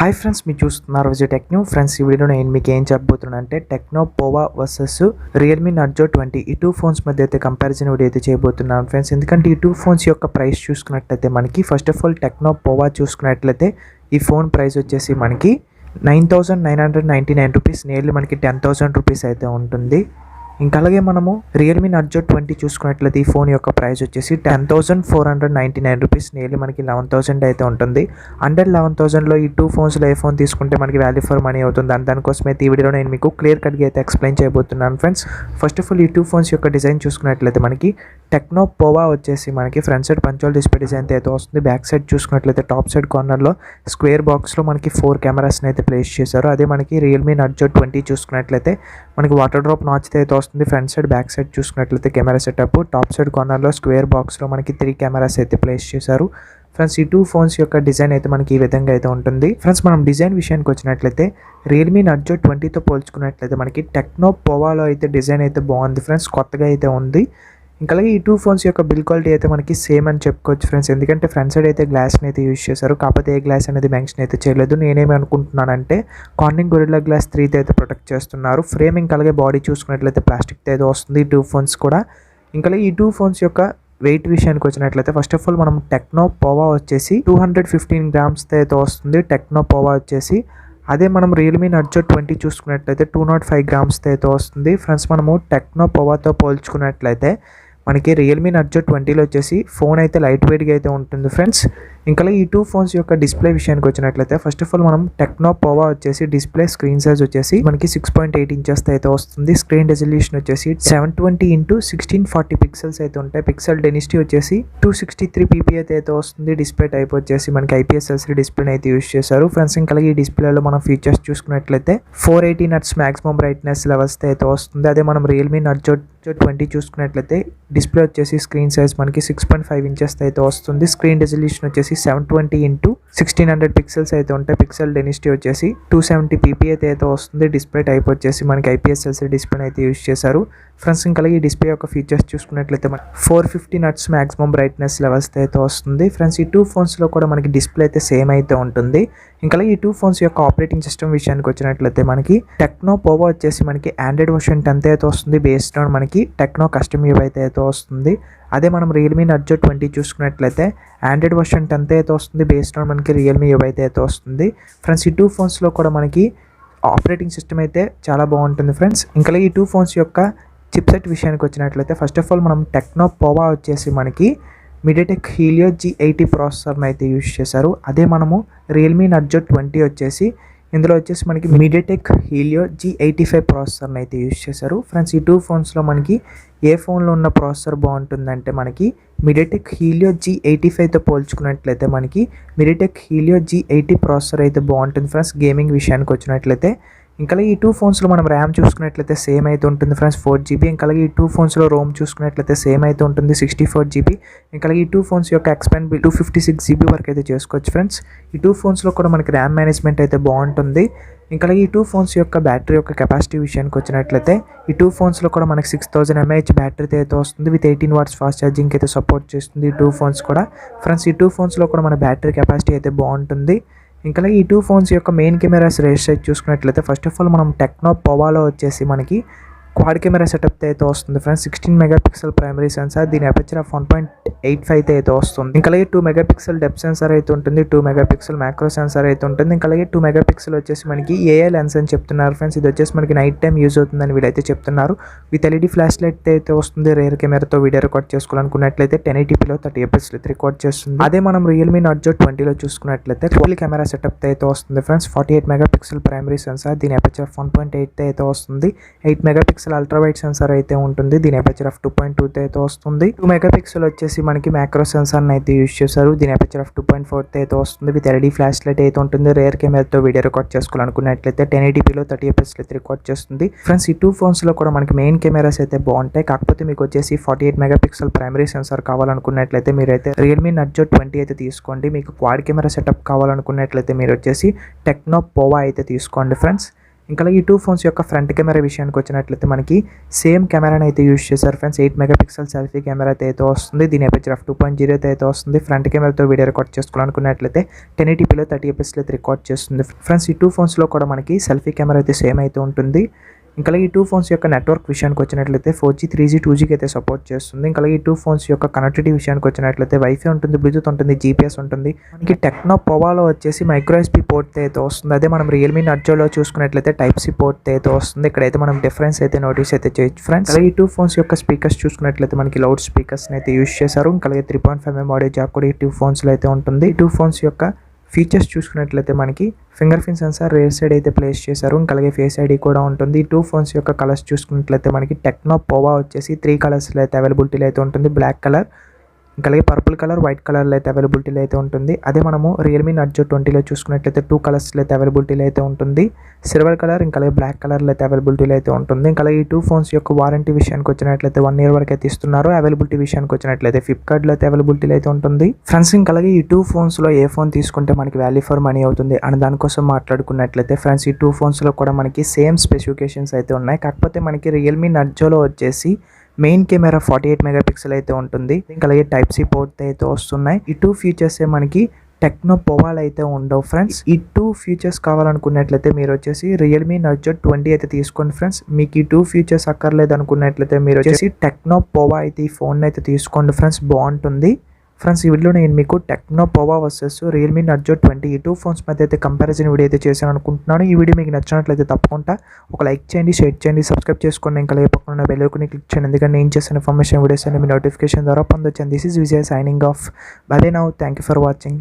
Hi friends, మీరు చూస్తున్నారు Vijay tech new. Friends, ఈ వీడియోలో నేను మీకు ఏం చెప్పబోతున్నాను అంటే టెక్నో పోవా వర్సెస్ రియల్మీ నర్జో 20 ఈ టూ ఫోన్స్ మధ్య అయితే కంపారిజన్ వీడియో అయితే చేయబోతున్నాను ఫ్రెండ్స్. ఎందుకంటే ఈ టూ ఫోన్స్ యొక్క ప్రైస్ చూసుకున్నట్లయితే మనకి ఫస్ట్ ఆఫ్ ఆల్ టెక్నో పోవా చూసుకున్నట్లయితే ఈ ఫోన్ ప్రైస్ వచ్చేసి మనకి 9,999 రూపీస్, నియర్లీ మనకి 10,000 రూపీస్ అయితే ఉంటుంది. ఇంకా అలాగే మనము రియల్మీ నర్జో 20 చూసుకున్నట్లయితే ఈ ఫోన్ యొక్క ప్రైస్ వచ్చేసి 10,499 రూపీస్, నియర్లీ మనకి 11,000 అయితే ఉంటుంది. అండర్ 11,000లో ఈ టూ ఫోన్స్లో ఏ ఫోన్ తీసుకుంటే మనకి వాల్యూ ఫర్ మనీ అవుతుంది అని దానికోసం అయితే ఈ వీడియోలో నేను మీకు క్లియర్ కట్గా అయితే ఎక్స్ప్లెయిన్ చేయబోతున్నాను ఫ్రెండ్స్. ఫస్ట్ ఆఫ్ ఆల్ ఈ టూ ఫోన్స్ యొక్క డిజైన్ చూసుకున్నట్లయితే మనకి టెక్నో పోవా వచ్చేసి మనకి front side punch hole display design అయితే వస్తుంది. బ్యాక్ సైడ్ చూసుకున్నట్లయితే టాప్ సైడ్ కార్నర్లో స్క్వేర్ బాక్స్లో మనకి 4 కెమెరాస్ని అయితే ప్లేస్ చేశారు. అదే మనకి రియల్మీ నర్జో 20 చూసుకున్నట్లయితే మనకి వాటర్ డ్రాప్ నాచ్ అయితే వస్తుంది. ఫ్రంట్ సైడ్ బ్యాక్ సైడ్ చూసుకున్నట్లయితే కెమెరా సెటప్, టాప్ సైడ్ కార్నర్లో స్క్వేర్ బాక్స్లో మనకి 3 కెమెరాస్ అయితే ప్లేస్ చేశారు. ఫ్రెండ్స్, ఈ టూ ఫోన్స్ యొక్క డిజైన్ అయితే మనకి ఈ విధంగా అయితే ఉంటుంది. ఫ్రెండ్స్, మనం డిజైన్ విషయానికి వచ్చినట్లయితే రియల్మీ నర్జో 20తో పోల్చుకున్నట్లయితే మనకి టెక్నో పోవాలో అయితే డిజైన్ అయితే బాగుంది ఫ్రెండ్స్, కొత్తగా అయితే ఉంది. ఇంకా అలాగే ఈ టూ ఫోన్స్ యొక్క బిల్ క్వాలిటీ అయితే మనకి సేమ్ అని చెప్పుకోవచ్చు ఫ్రెండ్స్. ఎందుకంటే ఫ్రంట్ సైడ్ అయితే గ్లాస్ని అయితే యూజ్ చేశారు, కాకపోతే ఏ గ్లాస్ అనేది మెన్షన్ అయితే చేయలేదు. నేనేమి అనుకుంటున్నానంటే కార్నింగ్ గొరిల్లా గ్లాస్ 3 అయితే ప్రొటెక్ట్ చేస్తున్నారు. ఫ్రేమింగ్ అలాగే బాడీ చూసుకున్నట్లయితే ప్లాస్టిక్ అయితే వస్తుంది ఈ టూ ఫోన్స్ కూడా. ఇంకా ఈ టూ ఫోన్స్ యొక్క వెయిట్ విషయానికి వచ్చినట్లయితే ఫస్ట్ ఆఫ్ ఆల్ మనం టెక్నో పోవా వచ్చేసి 215 గ్రామ్స్ అయితే వస్తుంది టెక్నో పోవా వచ్చేసి. అదే మనం రియల్మీ నర్జో 20 చూసుకున్నట్లయితే 205 గ్రామ్స్ అయితే వస్తుంది. ఫ్రెండ్స్, మనము టెక్నో పోవాతో పోల్చుకున్నట్లయితే మనకి రియల్మీ నర్జో 20లో వచ్చేసి ఫోన్ అయితే లైట్ వెయిట్గా అయితే ఉంటుంది ఫ్రెండ్స్. ఇంకా ఈ టూ ఫోన్స్ యొక్క డిస్ప్లే విషయానికి వచ్చినట్లయితే ఫస్ట్ ఆఫ్ ఆల్ మనం టెక్నో పోవా వచ్చేసి డిస్ప్లే స్క్రీన్ సైజ్ వచ్చేసి మనకి 6.8 ఇంచెస్ అయితే వస్తుంది. స్క్రీన్ రెజల్యూషన్ వచ్చేసి 720x1640 పిక్సెల్స్ అయితే ఉంటాయి. పిక్సెల్ డెన్సిటీ వచ్చేసి 263 ppi అయితే వస్తుంది. డిస్ప్లే టైప్ వచ్చేసి మనకి IPS LCD డిస్ప్లే అయితే యూస్ చేశారు ఫ్రెండ్స్. ఇంకా ఈ డిస్ప్లేలో మనం ఫీచర్స్ చూసుకున్నట్లయితే 480 Hz మాక్సిమం బ్రైట్నెస్ లెవెల్స్ అయితే వస్తుంది. అదే మనం రియల్మీ నర్జో 20 చూసుకున్నట్లయితే డిస్ప్లే వచ్చేసి స్క్రీన్ సైజ్ మనకి 6.5 ఇంచెస్ అయితే వస్తుంది. స్క్రీన్ రెజల్యూషన్ వచ్చేసి 720x1600 పిక్సెల్స్ అయితే ఉంటాయి. పిక్సెల్ డెన్సిటీ వచ్చేసి 270 ppi అయితే వస్తుంది. డిస్ప్లే టైప్ వచ్చేసి మనకి IPS LCD డిస్ప్లే అయితే యూస్ చేశారు ఫ్రెండ్స్. ఇంకా ఈ డిస్ప్లే యొక్క ఫీచర్స్ చూసుకున్నట్లయితే మనకి 450 Hz మాక్సిమం బ్రైట్నెస్ లెవెల్స్ అయితే వస్తుంది ఫ్రెండ్స్. ఈ టూ ఫోన్స్లో కూడా మనకి డిస్ప్లే అయితే సేమ్ అయితే ఉంటుంది. ఇంకా ఈ టూ ఫోన్స్ యొక్క ఆపరేటింగ్ సిస్టమ్ విషయానికి వచ్చినట్లయితే మనకి టెక్నో పోవా వచ్చేసి మనకి ఆండ్రాయిడ్ వర్షన్ 10 అయితే వస్తుంది. బేస్డ్ ఆన్ మనకి టెక్నో కస్టమ్ యూఐ అయితే వస్తుంది. అదే మనం రియల్మీ నర్జో 20 చూసుకున్నట్లయితే ఆండ్రాయిడ్ వర్షన్ 10 అయితే వస్తుంది. బేస్డ్ ఆన్ మనకి రియల్మీ యూఐ అయితే వస్తుంది ఫ్రెండ్స్. ఈ టూ ఫోన్స్లో కూడా మనకి ఆపరేటింగ్ సిస్టమ్ అయితే చాలా బాగుంటుంది ఫ్రెండ్స్. ఇంకా ఈ టూ ఫోన్స్ యొక్క చిప్సెట్ విషయానికి వచ్చినట్లయితే ఫస్ట్ ఆఫ్ ఆల్ మనం టెక్నో పోవా వచ్చేసి మనకి మీడియాటెక్ హీలియో G80 ప్రాసెసర్ని అయితే యూజ్ చేశారు. అదే మనము రియల్మీ నర్జో 20 వచ్చేసి ఇందులో వచ్చేసి మనకి మీడియాటెక్ హీలియో G85 ప్రాసెసర్ని అయితే యూజ్ చేశారు ఫ్రెండ్స్. ఈ టూ ఫోన్స్లో మనకి ఏ ఫోన్లో ఉన్న ప్రాసెసర్ బాగుంటుందంటే మనకి మీడియాటెక్ హీలియో G85తో పోల్చుకున్నట్లయితే మనకి మీడియాటెక్ హీలియో G80 ప్రాసెసర్ అయితే బాగుంటుంది ఫ్రెండ్స్ గేమింగ్ విషయానికి వచ్చినట్లయితే. ఇంకా ఈ టూ ఫోన్స్లో మనం ర్యామ్ చూసుకున్నట్లయితే సేమ్ అయితే ఉంటుంది ఫ్రెండ్స్ 4GB. ఇంకా ఈ టూ ఫోన్స్లో రోమ్ చూసుకున్నట్లయితే సేమ్ అయితే ఉంటుంది 64GB. ఇంకా ఈ టూ ఫోన్స్ యొక్క ఎక్స్పాండ్ 256GB వరకు అయితే చేసుకోవచ్చు ఫ్రెండ్స్. ఈ టూ ఫోన్స్లో కూడా మనకి ర్యామ్ మేనేజ్మెంట్ అయితే బాగుంటుంది. ఇంకా ఈ టూ ఫోన్స్ యొక్క బ్యాటరీ యొక్క కెపాసిటీ విషయానికి వచ్చినట్లయితే ఈ టూ ఫోన్స్లో కూడా మనకి 6000 mAh బ్యాటరీ అయితే వస్తుంది. విత్ 18 watts ఫాస్ట్ ఛార్జింగ్ అయితే సపోర్ట్ చేస్తుంది ఈ టూ ఫోన్స్ కూడా ఫ్రెండ్స్. ఈ టూ ఫోన్స్లో కూడా మన బ్యాటరీ కెపాసిటీ అయితే బాగుంటుంది. ఇంకా ఈ టూ ఫోన్స్ యొక్క మెయిన్ కెమెరాస్ రేస్ సైజ్ చూసుకున్నట్లయితే ఫస్ట్ ఆఫ్ ఆల్ మనం టెక్నో పోవాలో వచ్చేసి మనకి క్వాడ్ కెమెరా సెటప్ అయితే వస్తుంది ఫ్రెండ్స్. 16 మెగాపిక్సెల్ ప్రైమరీ సెన్సార్, దీని అపర్చర్ 1.85 అయితే వస్తుంది. ఇంకా 2 మెగాపిక్సెల్ డెప్త్ సెన్సార్ అయితే ఉంటుంది. 2 మెగాపిక్సెల్ మ్యాక్రో సెన్సార్ అయితే ఉంటుంది. ఇంకా 2 మెగాపిక్సెల్ వచ్చేసి మనకి AI లెన్స్ అని చెప్తున్నారు ఫ్రెండ్స్. ఇది వచ్చేసి మనకి నైట్ టైం యూజ్ అవుతుందని వీళ్ళైతే చెప్తున్నారు. విత్ LED ఫ్లాష్ లైట్ అయితే వస్తుంది. రేర్ కెమెరాతో వీడియో రికార్డ్ చేసుకోవాలనుకున్నట్లయితే 1080pలో 30 fps రికార్డ్ చేస్తుంది. అదే మనం రియల్మీ నర్జో 20లో చూసుకున్నట్లయితే క్వాడ్ కెమెరా సెటప్ అయితే వస్తుంది ఫ్రెండ్స్. 48 మెగాపిక్సెల్ ప్రైమరీ సెన్సార్, దీని అపర్చర్ 1.8 అయితే వస్తుంది. 8 మెగాపిక్సెల్ అల్ట్రా వైడ్ సెన్సార్ అయితే ఉంటుంది. దీని అపర్చర్ 2.2 అయితే వస్తుంది. 2 మెగాపిక్సెల్ వచ్చేసి మనకి మ్యాక్రో సెన్సార్ అయితే యూజ్ చేశారు. దీని అపర్చర్ 2.4 అయితే వస్తుంది. విత్ LED ఫ్లాష్ లైట్ అయితే ఉంటుంది. రేర్ కెమెరాతో వీడియో రికార్డ్ చేసుకోవాలనుకున్నట్లయితే 1080pలో 30 fps రికార్డ్ చేస్తుంది ఫ్రెండ్స్. ఈ టూ ఫోన్స్లో కూడా మనకి మెయిన్ కెమెరాస్ అయితే బాగుంటాయి. కాకపోతే మీకు వచ్చేసి 48 మెగాపిక్సెల్ ప్రైమరీ సెన్సార్ కావాలనుకున్నట్లయితే మీరైతే రియల్మీ నర్జో 20 అయితే తీసుకోండి. మీకు క్వాడ్ కెమెరా సెటప్ కావాలనుకున్నట్లయితే మీరు వచ్చేసి టెక్నో పోవా అయితే తీసుకోండి ఫ్రెండ్స్. ఇంకా ఈ టూ ఫోన్స్ యొక్క ఫ్రంట్ కెమెరా విషయానికి వచ్చినట్లయితే మనకి సేమ్ కెమెరాని అయితే యూస్ చేశారు ఫ్రెండ్స్. 8 మెగాపిక్సెల్ సెల్ఫీ కెమెరా అయితే వస్తుంది. దీని అపర్చర్ 2.0 అయితే వస్తుంది. ఫ్రంట్ కెమెరాతో వీడియో రికార్డ్ చేసుకోవాలనుకున్నట్లయితే 1080pలో 30 fps అయితే రికార్డ్ చేస్తుంది ఫ్రెండ్స్. ఈ టూ ఫోన్స్లో కూడా మనకి సెల్ఫీ కెమెరా అయితే సేమ్ అయితే ఉంటుంది. ఇంకా ఈ టూ ఫోన్స్ యొక్క నెట్వర్క్ విషయానికి వచ్చినట్లయితే 4G 3G 2Gకి అయితే సపోర్ట్ చేస్తుంది. ఇంకా ఈ టూ ఫోన్స్ యొక్క కనెక్టివిటీ విషయానికి వచ్చినట్లయితే వైఫై ఉంటుంది, బ్లూటూత్ ఉంటుంది, GPS ఉంటుంది. మనకి టెక్నో పోవాలో వచ్చేసి మైక్రో USB పోర్ట్ అయితే వస్తుంది. అదే మనం రియల్మీ నర్జోలో చూసుకున్నట్లయితే Type-C పోర్ట్ అయితే వస్తుంది. ఇక్కడైతే మనం డిఫరెన్స్ అయితే నోటీస్ అయితే చేయొచ్చు ఫ్రెండ్స్. అలాగే ఈ టూ ఫోన్స్ యొక్క స్పీకర్స్ చూసుకున్నట్లయితే మనకి లౌడ్ స్పీకర్స్ని అయితే యూస్ చేశారు. ఇంకా 3.5mm ఆడియో జాక్ కూడా ఈ టూ ఫోన్స్లో అయితే ఉంటుంది. ఈ టూ ఫోన్స్ యొక్క ఫీచర్స్ చూసుకున్నట్లయితే మనకి finger print censor rare side అయితే ప్లేస్ చేశారు. ఇంకా అలాగే ఫేస్ ఐడి కూడా ఉంటుంది. ఈ టూ ఫోన్స్ యొక్క కలర్స్ చూసుకున్నట్లయితే మనకి టెక్నో పోవా వచ్చేసి 3 కలర్స్లో అయితే అవైలబిలిటీలో అయితే ఉంటుంది. బ్లాక్ కలర్, ఇంకా అలాగే పర్పుల్ కలర్, వైట్ కలర్లో అయితే అవైలబిలిటీలో అయితే ఉంటుంది. అదే మనము రియల్మీ నర్జో 20లో చూసుకున్నట్లయితే 2 కలర్స్లో అయితే అవైలబిలిటీలో అయితే ఉంటుంది. సిల్వర్ కలర్, ఇంకా అలాగే బ్లాక్ కలర్లో అయితే అవైలబిలిటీలో అయితే ఉంటుంది. ఇంకా అలాగే ఈ టూ ఫోన్స్ యొక్క వారంటీ విషయానికి వచ్చినట్లయితే 1 year వరకు అయితే ఇస్తున్నారు. అవైలబిలిటీ విషయానికి వచ్చినట్లయితే ఫ్లిప్కార్ట్లో అయితే అవైలబిలిటీలో అయితే ఉంటుంది ఫ్రెండ్స్. ఇంకా అలాగే ఈ టూ ఫోన్స్లో ఏ ఫోన్ తీసుకుంటే మనకి వాల్యూ ఫర్ మనీ అవుతుంది అని దానికోసం మాట్లాడుకున్నట్లయితే ఫ్రెండ్స్, ఈ టూ ఫోన్స్లో కూడా మనకి సేమ్ స్పెసిఫికేషన్స్ అయితే ఉన్నాయి. కాకపోతే మనకి రియల్మీ నర్జోలో వచ్చేసి మెయిన్ కెమెరా 48 మెగాపిక్సెల్ అయితే ఉంటుంది. ఇంకా అలాగే Type-C పోర్ట్ అయితే వస్తున్నాయి. ఈ టూ ఫీచర్స్ మనకి టెక్నో పోవాల్ అయితే ఉండవు ఫ్రెండ్స్. ఈ టూ ఫీచర్స్ కావాలనుకున్నట్లయితే మీరు వచ్చేసి రియల్మీ నర్జో 20 అయితే తీసుకోండి ఫ్రెండ్స్. మీకు ఈ టూ ఫీచర్స్ అక్కర్లేదు అనుకున్నట్లయితే మీరు వచ్చేసి టెక్నో పోవా అయితే ఈ ఫోన్ అయితే తీసుకోండి ఫ్రెండ్స్, బాగుంటుంది ఫ్రెండ్స్. ఈ వీడియోలో నేను మీకు టెక్నో పోవా వర్సెస్ రియల్మీ నర్జో 20 ఈ టూ ఫోన్స్ మధ్య అయితే కంపారిజన్ వీడియో అయితే చేశాను అనుకుంటున్నాను. ఈ వీడియో మీకు నచ్చినట్లయితే తప్పకుండా ఒక లైక్ చేయండి, షేర్ చేయండి, సబ్స్క్రైబ్ చేసుకోండి. ఇంకా పక్కన బెల్ ఐకాన్ని క్లిక్ చేయండి, ఎందుకంటే నేను చేసిన ఇన్ఫర్మేషన్ వీడియోస్ అన్ని మీ నోటిఫికేషన్ ద్వారా పొందొచ్చు. This is Vijay signing off. By now, thank you for watching.